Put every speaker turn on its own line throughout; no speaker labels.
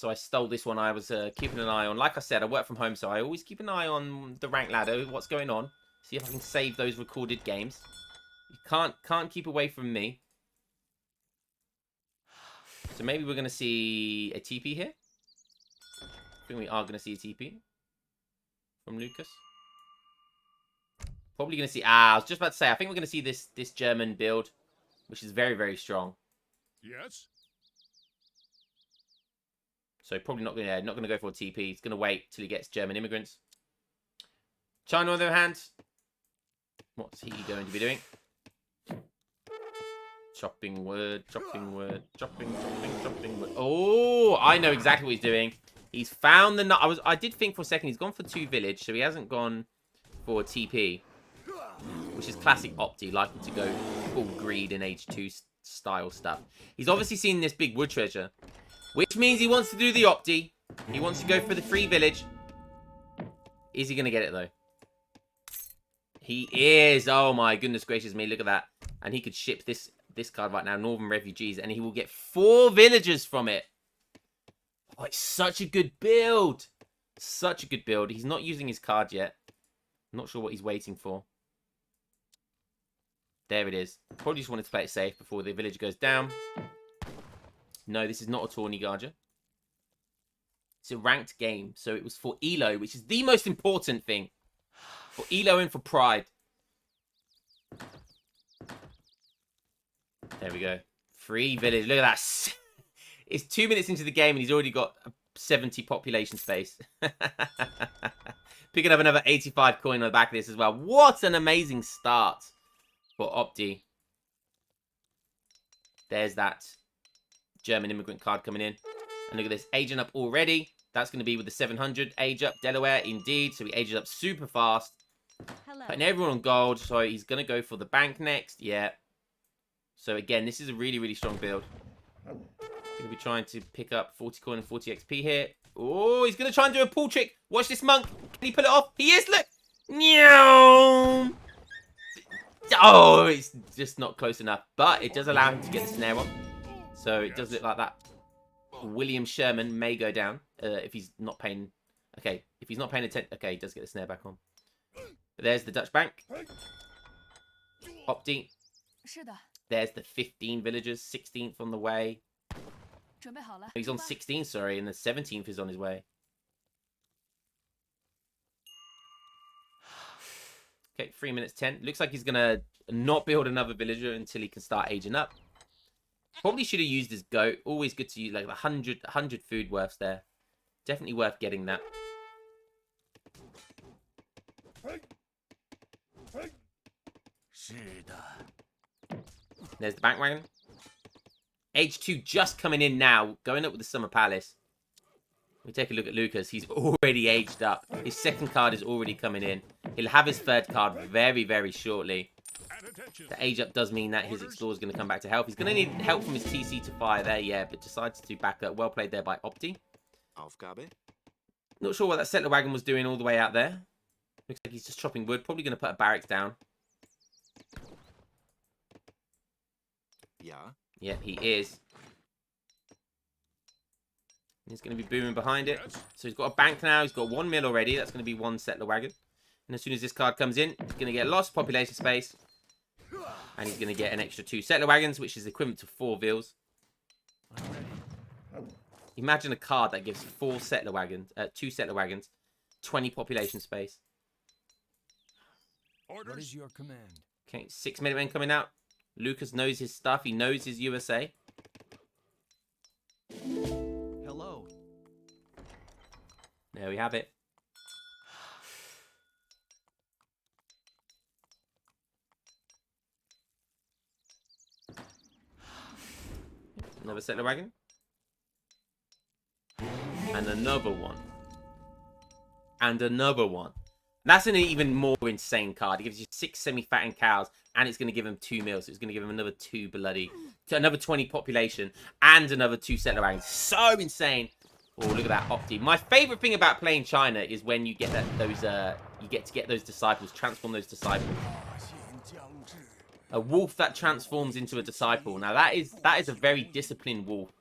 so I stole this one. I was keeping an eye on. Like I said, I work from home, so I always keep an eye on the rank ladder, what's going on. See if I can save those recorded games. You can't keep away from me. So maybe we're going to see a TP here. I think we are going to see a TP from Lucas. Probably going to see... I was just about to say, I think we're going to see this German build, which is very, very strong.
Yes.
So probably not going to go for a TP. He's going to wait till he gets German immigrants. China, on the other hand, what's he going to be doing? Chopping wood, chopping wood, chopping wood. Oh, I know exactly what he's doing. He's found the... I did think for a second he's gone for 2 village, so he hasn't gone for a TP, which is classic Opti, liking to go full greed in H2 style stuff. He's obviously seen this big wood treasure, which means he wants to do the Opti. He wants to go for the free village. Is he going to get it, though? He is. Oh, my goodness gracious me. Look at that. And he could ship this card right now, Northern Refugees, and he will get 4 villagers from it. Oh, it's such a good build. Such a good build. He's not using his card yet. I'm not sure what he's waiting for. There it is. Probably just wanted to play it safe before the villager goes down. No, this is not a tourney, Garger. It's a ranked game, so it was for Elo, which is the most important thing. For Elo and for Pride. There we go. Free village. Look at that. It's 2 minutes into the game and he's already got 70 population space. Picking up another 85 coin on the back of this as well. What an amazing start for Opti. There's that German immigrant card coming in. And look at this. Aging up already. That's going to be with the 700. Age up Delaware, indeed. So he ages up super fast.
Hello.
Putting everyone on gold. So he's going to go for the bank next. Yeah. So again, this is a really, really strong build. Going to be trying to pick up 40 coin and 40 XP here. Oh, he's going to try and do a pull trick. Watch this monk. Can he pull it off? He is, look. Meow. Oh, it's just not close enough. But it does allow him to get the snare on. So it does look like that William Sherman may go down if he's not paying... Okay, if he's not paying attention... Okay, he does get the snare back on. But there's the Dutch bank. Opti. There's the 15 villagers. 16th on the way. He's on 16, sorry, and the 17th is on his way. Okay, 3 minutes 10. Looks like he's going to not build another villager until he can start aging up. Probably should have used his goat. Always good to use, like 100 food worths there. Definitely worth getting that. There's the bank wagon. H2 just coming in now. Going up with the Summer Palace. We take a look at Lucas. He's already aged up. His second card is already coming in. He'll have his third card very, very shortly. The age up does mean that his Explorer is going to come back to health. He's going to need help from his TC to fire there, yeah, but decides to back up. Well played there by Opti. Not sure what that settler wagon was doing all the way out there. Looks like he's just chopping wood. Probably going to put a barracks down. Yeah, he is. He's going to be booming behind it. So he's got a bank now. He's got 1 mil already. That's going to be 1 settler wagon. And as soon as this card comes in, he's going to get lost population space. And he's going to get an extra 2 settler wagons, which is equivalent to 4 vills. Imagine a card that gives 4 settler wagons, 2 settler wagons, 20 population space.
What is your command?
Okay, 6 Minutemen coming out. Lucas knows his stuff. He knows his USA.
Hello.
There we have it. Another settler wagon. And another one. And another one. That's an even more insane card. It gives you 6 semi-fattened cows, and it's going to give him 2 mils. So it's going to give him another 2 bloody, another 20 population, and another 2 settler wagons. So insane. Oh, look at that Opti. My favorite thing about playing China is when you get you get to get those disciples, transform those disciples. A wolf that transforms into a disciple. Now that is a very disciplined wolf.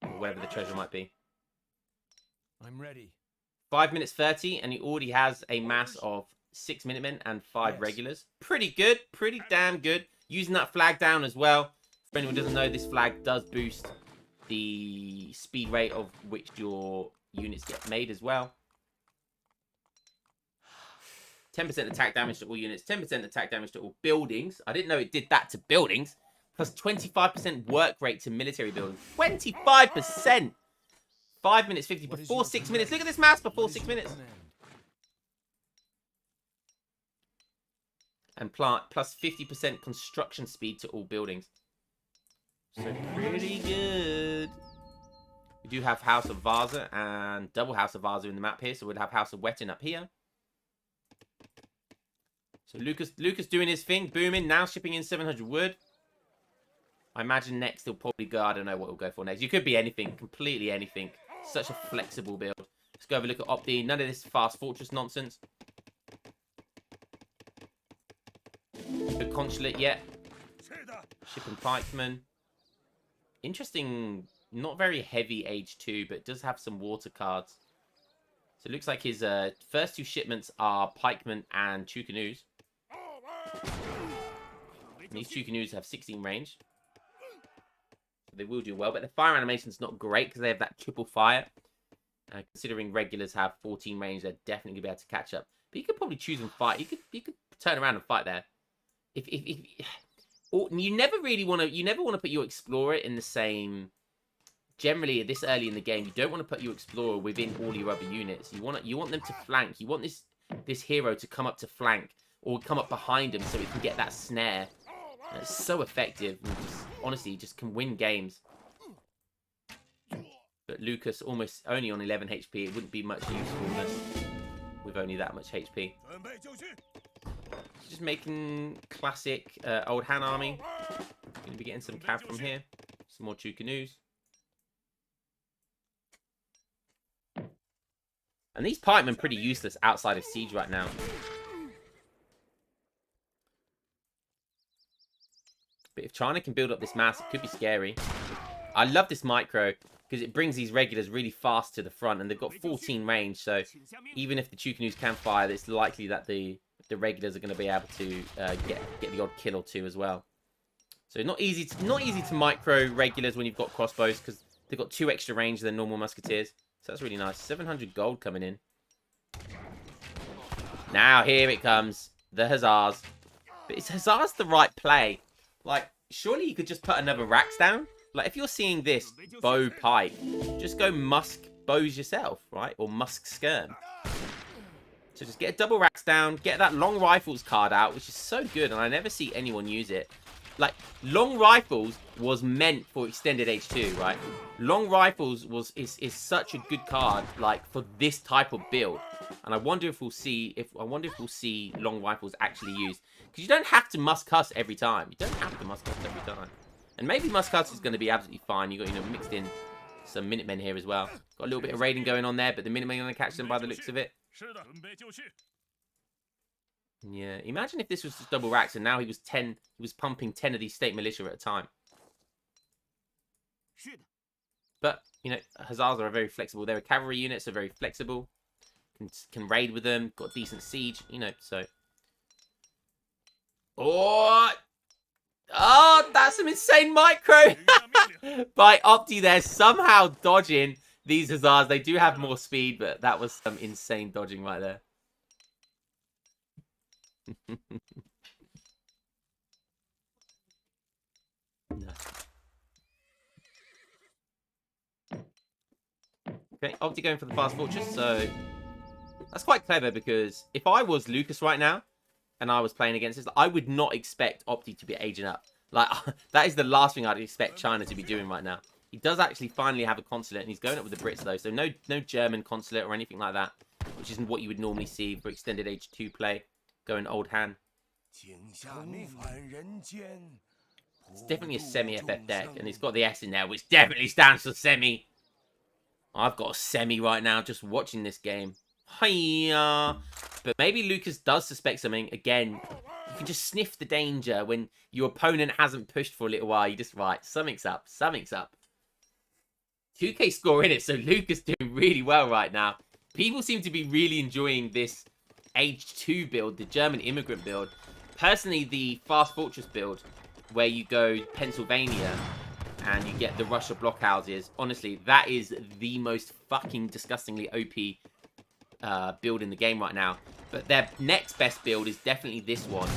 Or wherever the treasure might be.
I'm ready.
5 minutes 30, and he already has a mass of 6 Minutemen and 5 regulars. Pretty good. Pretty damn good. Using that flag down as well. For anyone who doesn't know, this flag does boost the speed rate of which your units get made as well. 10% attack damage to all units. 10% attack damage to all buildings. I didn't know it did that to buildings. Plus 25% work rate to military buildings. 25%! 5 minutes 50 before 6 minutes. Look at this mass before 6 minutes. And plus 50% construction speed to all buildings. So pretty good. We do have House of Vaza and double House of Vaza in the map here. So we'd have House of Wettin up here. So Lucas doing his thing. Booming. Now shipping in 700 wood. I imagine next he'll probably go. I don't know what he'll go for next. You could be anything. Completely anything. Such a flexible build. Let's go have a look at Opti. None of this fast fortress nonsense. The consulate yet. Ship and pikeman. Interesting. Not very heavy age 2, but does have some water cards. So it looks like his first 2 shipments are pikemen and two canoes. And these two canoes have 16 range. So they will do well, but the fire animation is not great because they have that triple fire. Considering regulars have 14 range, they're definitely going to be able to catch up. But you could probably choose and fight. You could turn around and fight there. Or you never really want to. You never want to put your explorer in the same. Generally, this early in the game, you don't want to put your explorer within all your other units. You want them to flank. You want this hero to come up to flank or come up behind him so it can get that snare. And it's so effective. And just, honestly, just can win games. But Lucas almost only on 11 HP. It wouldn't be much usefulness with only that much HP. Just making classic old Han army. Going to be getting some cav from here. Some more two canoes. And these pikemen are pretty useless outside of siege right now. But if China can build up this mass, it could be scary. I love this micro because it brings these regulars really fast to the front. And they've got 14 range. So even if the two canoes can fire, it's likely that the regulars are going to be able to get the odd kill or two as well. So not easy to micro regulars when you've got crossbows because they've got 2 extra range than normal musketeers. So that's really nice. 700 gold coming in. Now here it comes. The hussars. But is hussars the right play? Like, surely you could just put another racks down? Like, if you're seeing this bow pike, just go musk bows yourself, right? Or musk skirm. So just get a double racks down. Get that long rifles card out, which is so good. And I never see anyone use it. Like, long rifles was meant for extended H2, right? Long rifles is such a good card, like, for this type of build. And I wonder if we'll see long rifles actually used. Because you don't have to musk huss every time. You don't have to musk huss every time. And maybe musk huss is going to be absolutely fine. You got, you know, mixed in some Minutemen here as well. Got a little bit of raiding going on there, but the Minutemen are going to catch them by the looks of it. Yeah, imagine if this was just double racks and now he was pumping 10 of these state militia at a time. But, you know, hussars are very flexible. They're a cavalry unit, so very flexible. Can raid with them, got decent siege, you know, so. Oh, that's some insane micro by Opti there, somehow dodging these hussars. They do have more speed, but that was some insane dodging right there. No. Okay, Opti going for the fast fortress, so that's quite clever because if I was Lucas right now and I was playing against this, I would not expect Opti to be aging up. Like, that is the last thing I'd expect China to be doing right now. He does actually finally have a consulate and he's going up with the Brits though, so no German consulate or anything like that, which isn't what you would normally see for extended H2 play, going old Han. It's definitely a semi-FF deck, and it's got the S in there, which definitely stands for semi. I've got a semi right now just watching this game. Hiya! But maybe Lucas does suspect something. Again, you can just sniff the danger when your opponent hasn't pushed for a little while. You just, right, something's up. Something's up. 2K score in it, so Lucas doing really well right now. People seem to be really enjoying this Age 2 build, the German immigrant build. Personally, the Fast Fortress build, where you go Pennsylvania and you get the Russia blockhouses. Honestly, that is the most fucking disgustingly OP build in the game right now. But their next best build is definitely this one.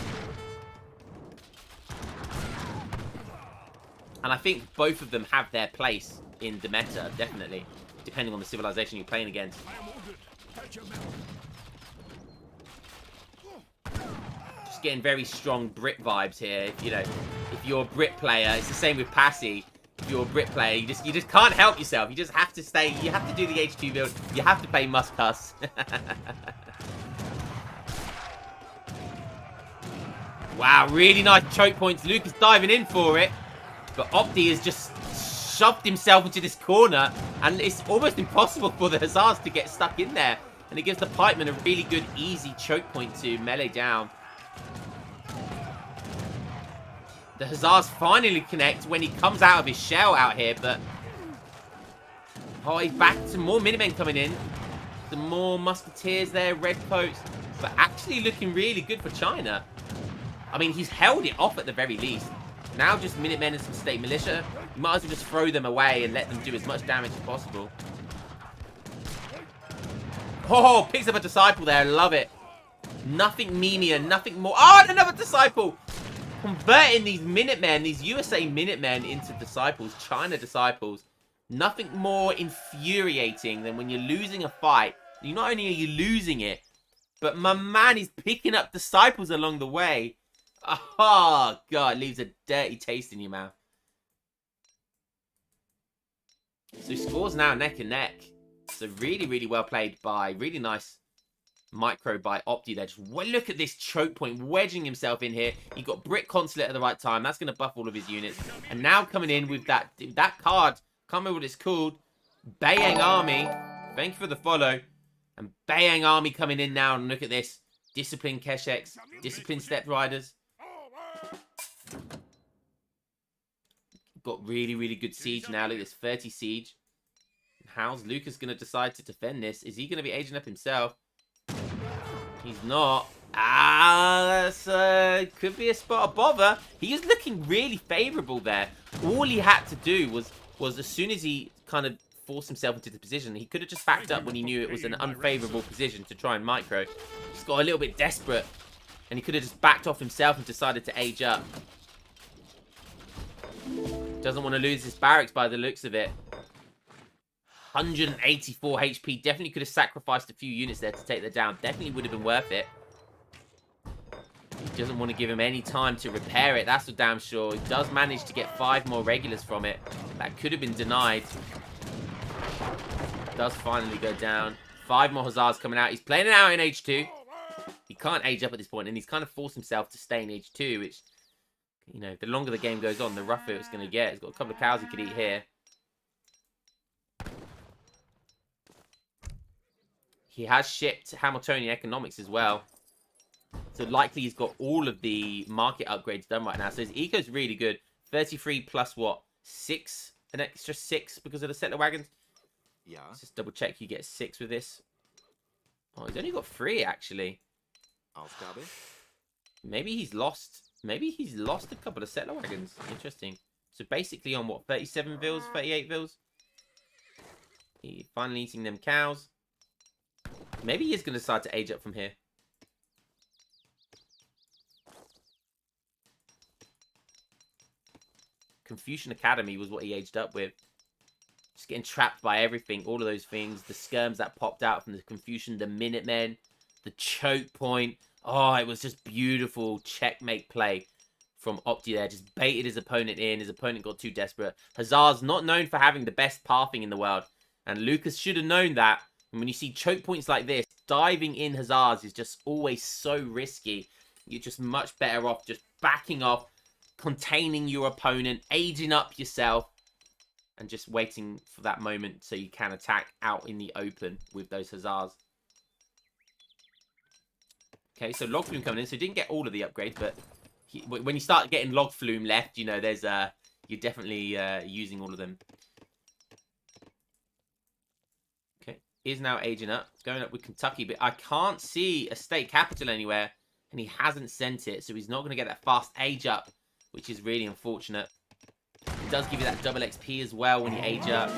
And I think both of them have their place in the meta, definitely. Depending on the civilization you're playing against. Just getting very strong Brit vibes here. You know, if you're a Brit player, it's the same with Passy. If you're a Brit player, you just can't help yourself. You just have to stay. You have to do the H2 build. You have to play Must Cuss. Wow, really nice choke points. Lucas diving in for it. But Opti has just shoved himself into this corner. And it's almost impossible for the Hussars to get stuck in there. And it gives the Pikeman a really good, easy choke point to melee down. The Hussars finally connect when he comes out of his shell out here. But, oh, he's back to more Minutemen coming in. Some more Musketeers there, Redcoats. But actually looking really good for China. I mean, he's held it off at the very least. Now just Minutemen and some State Militia. You might as well just throw them away and let them do as much damage as possible. Oh, picks up a Disciple there. I love it. Nothing memeier, nothing more. Oh, and another Disciple. Converting these Minutemen, these USA Minutemen into Disciples, China Disciples. Nothing more infuriating than when you're losing a fight. Not only are you losing it, but my man is picking up Disciples along the way. Oh, God, it leaves a dirty taste in your mouth. So scores now neck and neck. So really, really well played by, really nice micro by Opti there. Just look at this choke point, wedging himself in here. He got Brit Consulate at the right time. That's going to buff all of his units. And now coming in with that card, can't remember what it's called, Bayang Army. Thank you for the follow. And Bayang Army coming in now, and look at this. Disciplined Kesheks, disciplined Step Riders. Got really, really good siege now. Look at this, 30 siege. How's Lucas going to decide to defend this? Is he going to be aging up himself? He's not. Ah, that's, could be a spot of bother. He is looking really favourable there. All he had to do was as soon as he kind of forced himself into the position, he could have just backed up when he knew it was an unfavourable position to try and micro. He's got a little bit desperate. And he could have just backed off himself and decided to age up. Doesn't want to lose his barracks by the looks of it. 184 HP. Definitely could have sacrificed a few units there to take that down. Definitely would have been worth it. He doesn't want to give him any time to repair it. That's for damn sure. He does manage to get 5 more regulars from it. That could have been denied. Does finally go down. 5 more Hussars coming out. He's playing it out in H2. He can't age up at this point, and he's kind of forced himself to stay in H2, which, you know, the longer the game goes on, the rougher it's going to get. He's got a couple of cows he could eat here. He has shipped Hamiltonian economics as well. So likely he's got all of the market upgrades done right now. So his eco's really good. 33 plus what? 6? An extra 6 because of the settler wagons? Yeah. Let's just double check you get 6 with this. Oh, he's only got 3 actually. Maybe he's lost. Maybe he's lost a couple of settler wagons. Interesting. So basically on what? 37 vils? 38 vils? He's finally eating them cows. Maybe he is going to decide to age up from here. Confucian Academy was what he aged up with. Just getting trapped by everything. All of those things. The skirms that popped out from the Confucian. The Minutemen. The choke point. Oh, it was just beautiful checkmate play from Opti there. Just baited his opponent in. His opponent got too desperate. Hussars not known for having the best pathing in the world. And Lucas should have known that. And when you see choke points like this, diving in Hussars is just always so risky. You're just much better off just backing off, containing your opponent, aging up yourself, and just waiting for that moment so you can attack out in the open with those Hussars. Okay, so Log Flume coming in. So he didn't get all of the upgrades, but when you start getting Log Flume left, you know, there's you're definitely using all of them. is now aging up. It's going up with Kentucky, but I can't see a state capital anywhere, and he hasn't sent it, so he's not going to get that fast age up, which is really unfortunate. It does give you that double XP as well when you age up.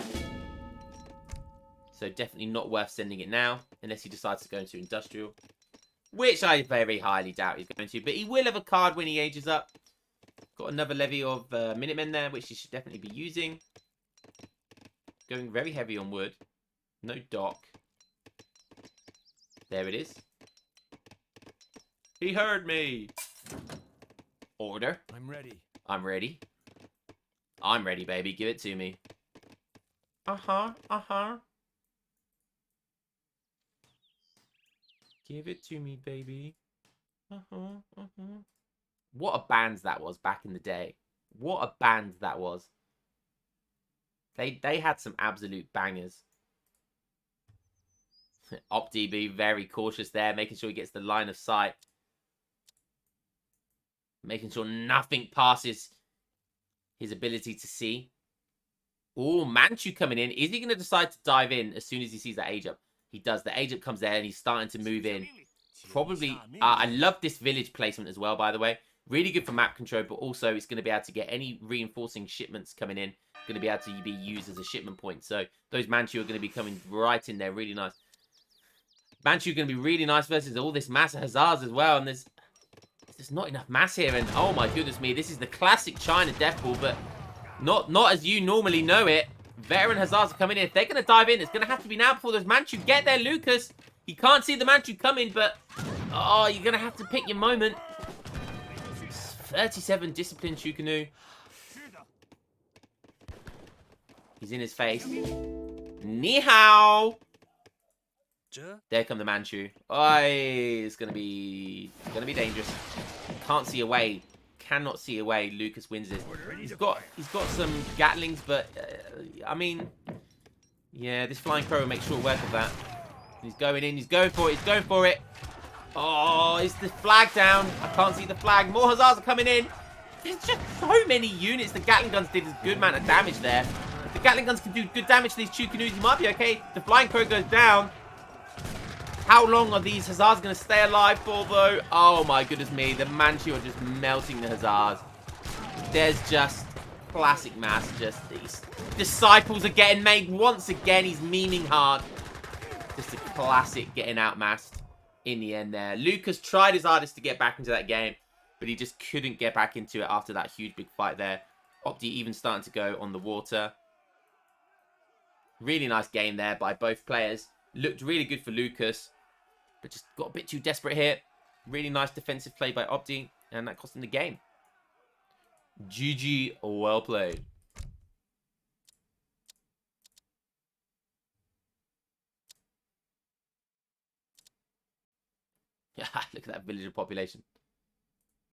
So definitely not worth sending it now, unless he decides to go into industrial, which I very highly doubt he's going to, but he will have a card when he ages up. Got another levy of Minutemen there, which he should definitely be using. Going very heavy on wood. No dock. There it is. He heard me. Order.
I'm ready.
I'm ready. I'm ready, baby. Give it to me. Uh-huh. Uh-huh. Give it to me, baby. Uh-huh. Uh-huh. What a band that was back in the day. What a band that was. They had some absolute bangers. Opti be very cautious there, making sure he gets the line of sight. Making sure nothing passes his ability to see. Oh, Manchu coming in. Is he going to decide to dive in as soon as he sees that age up? He does. The age up comes there and he's starting to move in. Probably, I love this village placement as well, by the way. Really good for map control, but also it's going to be able to get any reinforcing shipments coming in. Going to be able to be used as a shipment point. So those Manchu are going to be coming right in there. Really nice. Manchu going to be really nice versus all this mass of Hussars as well. And there's not enough mass here. And oh my goodness me, this is the classic China death ball, but not as you normally know it. Veteran Hussars are coming in. If they're going to dive in, it's going to have to be now before those Manchu get there, Lucas. He can't see the Manchu coming, but oh, you're going to have to pick your moment. 37 discipline Shukanu. He's in his face. Ni hao. There come the Manchu. Oh, it's gonna be dangerous. Can't see away. Cannot see away. Lucas wins this. He's got some Gatlings, but I mean, yeah, this Flying Crow will make short work of that. He's going in. He's going for it. He's going for it. Oh, is the flag down? I can't see the flag. More Hussars are coming in. There's just so many units. The Gatling guns did a good amount of damage there. If the Gatling guns can do good damage to these Chukanus, you might be okay. The Flying Crow goes down. How long are these Hussars going to stay alive for, though? Oh, my goodness me. The Manchu are just melting the Hussars. There's just classic mass. Just these disciples are getting made once again. He's memeing hard. Just a classic getting outmassed in the end there. Lucas tried his hardest to get back into that game, but he just couldn't get back into it after that huge big fight there. Opti even starting to go on the water. Really nice game there by both players. Looked really good for Lucas, but just got a bit too desperate here. Really nice defensive play by Opti, and that cost him the game. GG, well played. Yeah, look at that villager population.